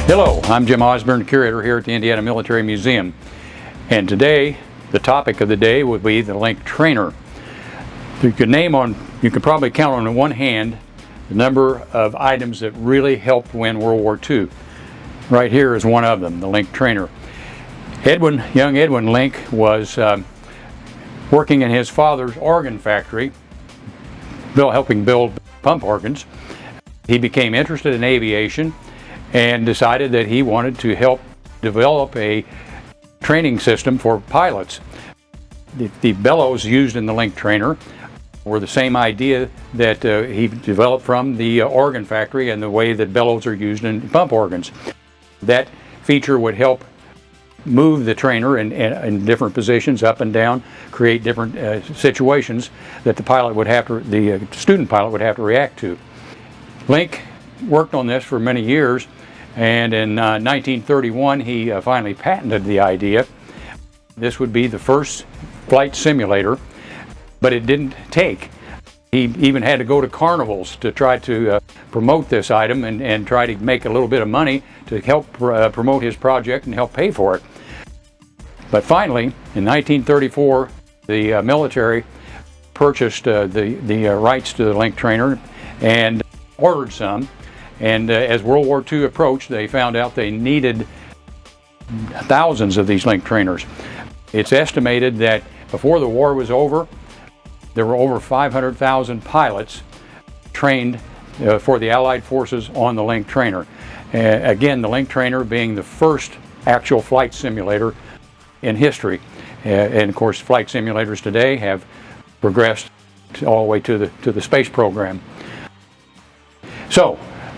Hello, I'm Jim Osborne, curator here at the Indiana Military Museum, and today the topic of the day would be the Link trainer. You could probably count on one hand the number of items that really helped win World War II. Right here is one of them, the Link trainer. Young Edwin Link was working in his father's organ factory, helping build pump organs. He became interested in aviation and decided that he wanted to help develop a training system for pilots. The bellows used in the Link trainer were the same idea that he developed from the organ factory and the way that bellows are used in pump organs. That feature would help move the trainer in different positions, up and down, create different situations that the student pilot would have to react to. Link worked on this for many years, and in 1931 he finally patented the idea. This would be the first flight simulator, but it didn't take. He even had to go to carnivals to try to promote this item and try to make a little bit of money to help promote his project and help pay for it. But finally, in 1934, the military purchased the rights to the Link trainer and ordered some. And as World War II approached, they found out they needed thousands of these Link trainers. It's estimated that before the war was over, there were over 500,000 pilots trained for the Allied forces on the Link trainer. Again, the Link trainer being the first actual flight simulator in history. And of course, flight simulators today have progressed all the way to the space program. So,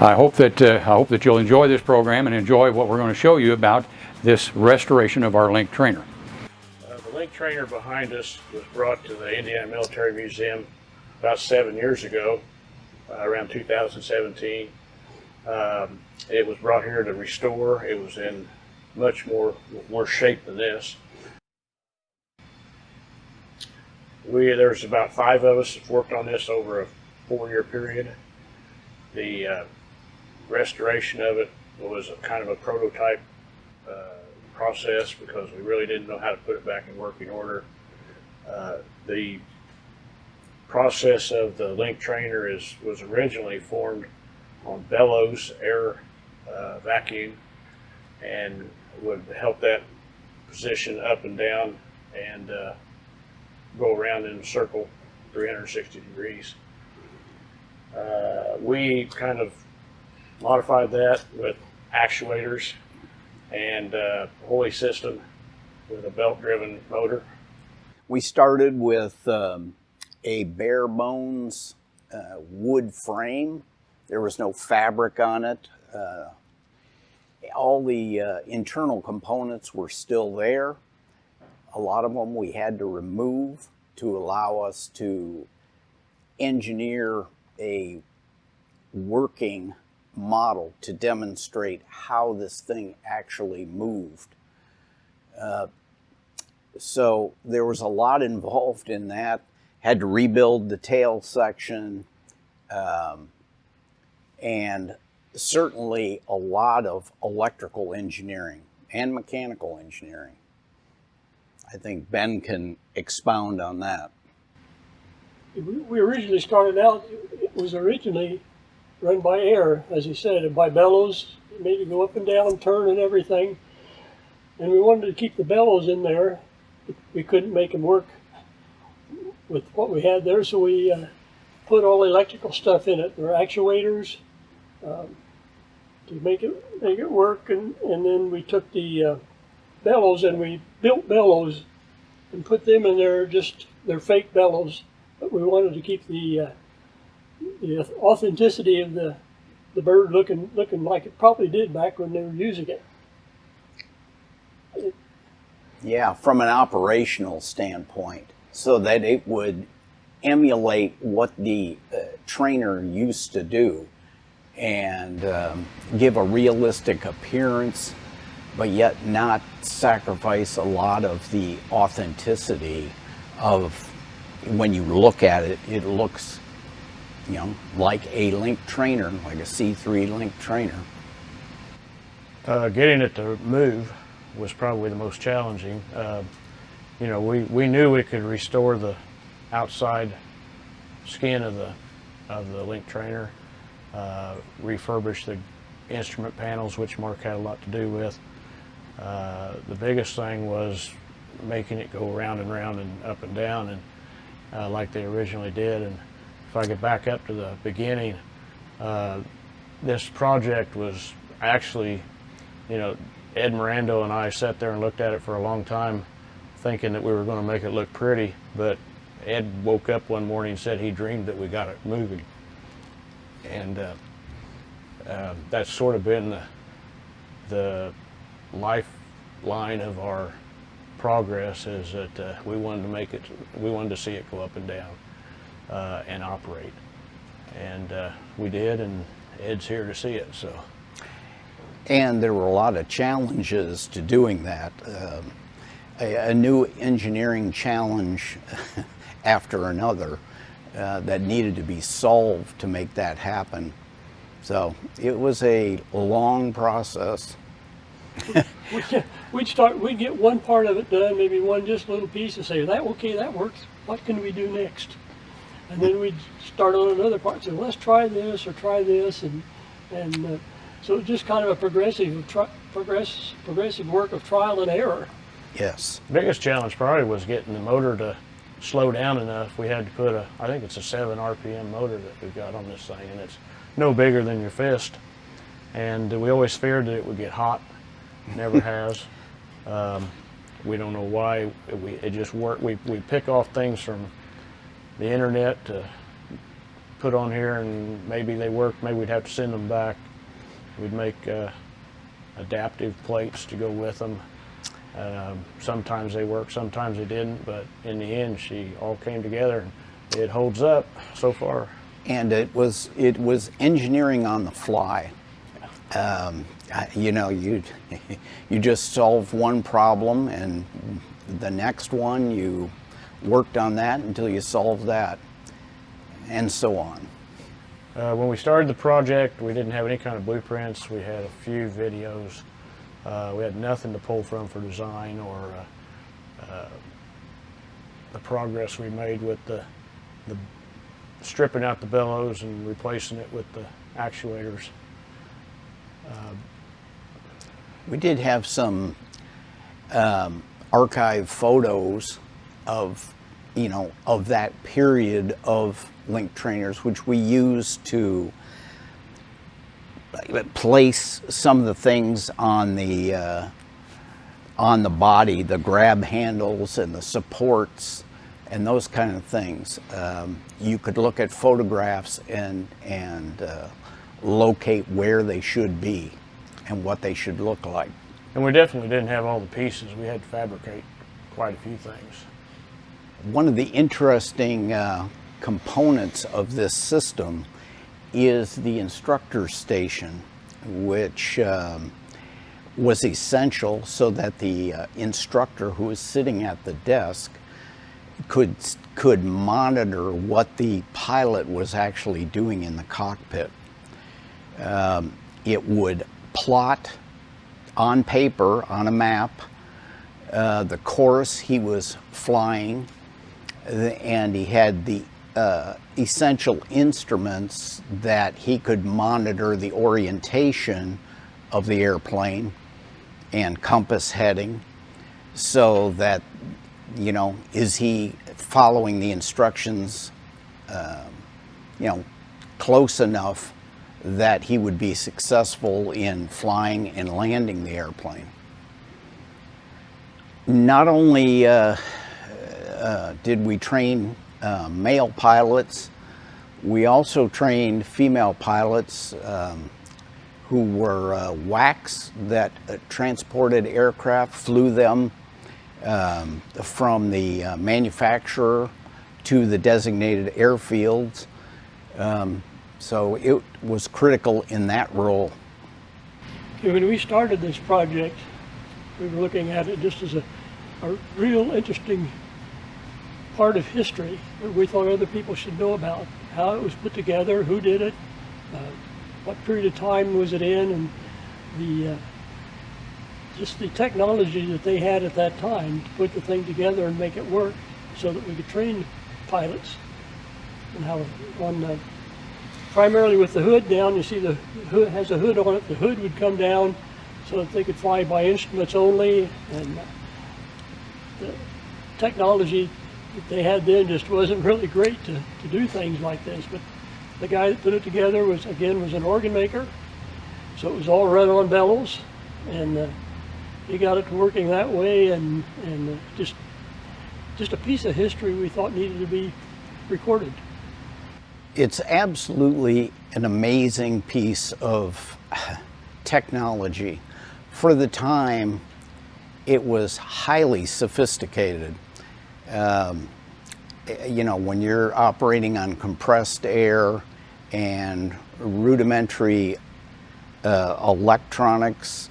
I hope that you'll enjoy this program and enjoy what we're going to show you about this restoration of our Link trainer. The Link trainer behind us was brought to the Indiana Military Museum about 7 years ago, around 2017. It was brought here to restore. It was in much more shape than this. There's about 5 of us that worked on this over a 4-year period. The restoration of it was kind of a prototype process because we really didn't know how to put it back in working order. The process of the Link trainer was originally formed on bellows, air vacuum, and would help that position up and down and go around in a circle 360 degrees. We kind of modified that with actuators and a pulley system with a belt-driven motor. We started with a bare bones wood frame. There was no fabric on it. All the internal components were still there. A lot of them we had to remove to allow us to engineer a working model to demonstrate how this thing actually moved. So there was a lot involved in that. Had to rebuild the tail section, and certainly a lot of electrical engineering and mechanical engineering. I think Ben can expound on that. We originally started out, it was originally run by air, as he said, and by bellows. It made it go up and down, turn and everything. And we wanted to keep the bellows in there. We couldn't make them work with what we had there, so we put all the electrical stuff in it. There were actuators to make it work, and then we took the bellows and we built bellows and put them in there. They're fake bellows, but we wanted to keep the authenticity of the bird looking like it probably did back when they were using it. Yeah, from an operational standpoint, so that it would emulate what the trainer used to do and give a realistic appearance, but yet not sacrifice a lot of the authenticity of, when you look at it, it looks, you know, like a Link trainer, like a C3 Link trainer. Getting it to move was probably the most challenging. You know, we knew we could restore the outside skin of the Link trainer, refurbish the instrument panels, which Mark had a lot to do with. The biggest thing was making it go round and round and up and down, and like they originally did. And if I could back up to the beginning, this project was actually, you know, Ed Mirando and I sat there and looked at it for a long time, thinking that we were going to make it look pretty, but Ed woke up one morning and said he dreamed that we got it moving. And that's sort of been the lifeline of our progress, is that we wanted to see it go up and down and operate. And we did, and Ed's here to see it. So. And there were a lot of challenges to doing that. A new engineering challenge after another that needed to be solved to make that happen. So it was a long process. We'd get one part of it done, maybe one just little piece, and say, okay, that works. What can we do next? And then we'd start on another part and say, well, let's try this or try this, and so it's just kind of a progressive work of trial and error. Yes. Biggest challenge probably was getting the motor to slow down enough. We had to put I think it's a 7 RPM motor that we've got on this thing, and it's no bigger than your fist. And we always feared that it would get hot. Never has. We don't know why. It just worked. We pick off things from the internet to put on here, and maybe they work. Maybe we'd have to send them back. We'd make adaptive plates to go with them. Sometimes they worked, sometimes they didn't, but in the end, she all came together, and it holds up so far. And it was engineering on the fly. You know, you just solve one problem, and the next one you worked on that until you solved that, and so on. When we started the project, we didn't have any kind of blueprints. We had a few videos. We had nothing to pull from for design or the progress we made with the stripping out the bellows and replacing it with the actuators. We did have some archive photos of, you know, of that period of Link trainers, which we used to place some of the things on the body, the grab handles and the supports and those kind of things. You could look at photographs and locate where they should be and what they should look like. And we definitely didn't have all the pieces. We had to fabricate quite a few things. One of the interesting components of this system is the instructor station, which was essential so that the instructor who was sitting at the desk could monitor what the pilot was actually doing in the cockpit. It would plot on paper, on a map, the course he was flying, and he had the essential instruments that he could monitor the orientation of the airplane and compass heading, so that, you know, is he following the instructions, you know, close enough that he would be successful in flying and landing the airplane. Not only did we train male pilots, we also trained female pilots who were WACs that transported aircraft, flew them from the manufacturer to the designated airfields. So it was critical in that role. When we started this project, we were looking at it just as a real interesting part of history that we thought other people should know about. How it was put together, who did it, what period of time was it in, and just the technology that they had at that time to put the thing together and make it work so that we could train pilots and how on primarily with the hood down. You see the hood has a hood on it. The hood would come down so that they could fly by instruments only, and the technology that they had then just wasn't really great to do things like this. But the guy that put it together was an organ maker, so it was all run on bellows, and he got it to working that way, and just a piece of history we thought needed to be recorded. It's absolutely an amazing piece of technology. For the time, it was highly sophisticated. You know, when you're operating on compressed air and rudimentary electronics,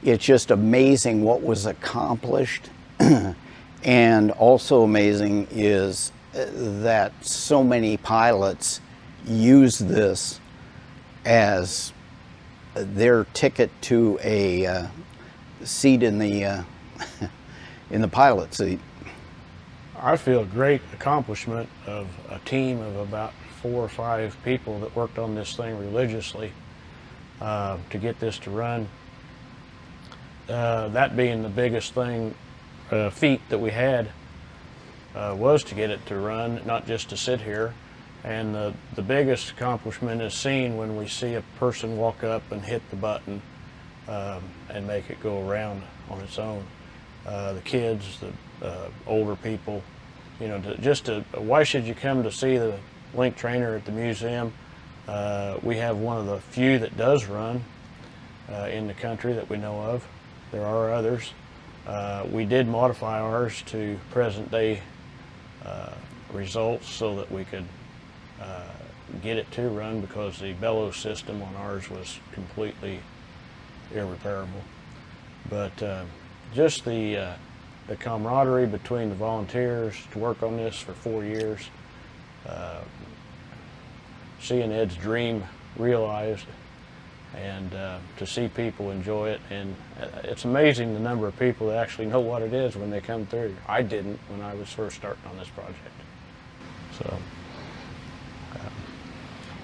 it's just amazing what was accomplished. And also amazing is that so many pilots use this as their ticket to a seat in the in the pilot seat. I feel a great accomplishment of a team of about 4 or 5 people that worked on this thing religiously to get this to run. That being the biggest thing, feat that we had was to get it to run, not just to sit here. And the biggest accomplishment is seen when we see a person walk up and hit the button and make it go around on its own. The kids, the older people, you know, why should you come to see the Link trainer at the museum? We have one of the few that does run in the country that we know of. There are others. We did modify ours to present day results so that we could get it to run, because the bellows system on ours was completely irreparable. But just the camaraderie between the volunteers to work on this for 4 years, seeing Ed's dream realized, and to see people enjoy it. And it's amazing the number of people that actually know what it is when they come through. I didn't when I was first starting on this project. So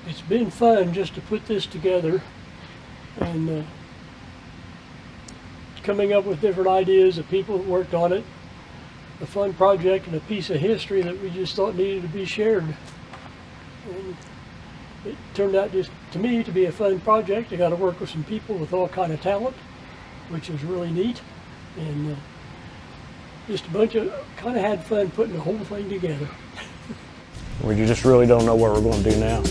It's been fun just to put this together and coming up with different ideas of people that worked on it. A fun project and a piece of history that we just thought needed to be shared. And it turned out, just to me, to be a fun project. I got to work with some people with all kind of talent, which was really neat, and just a bunch of kind of had fun putting the whole thing together. we just really don't know what we're going to do now.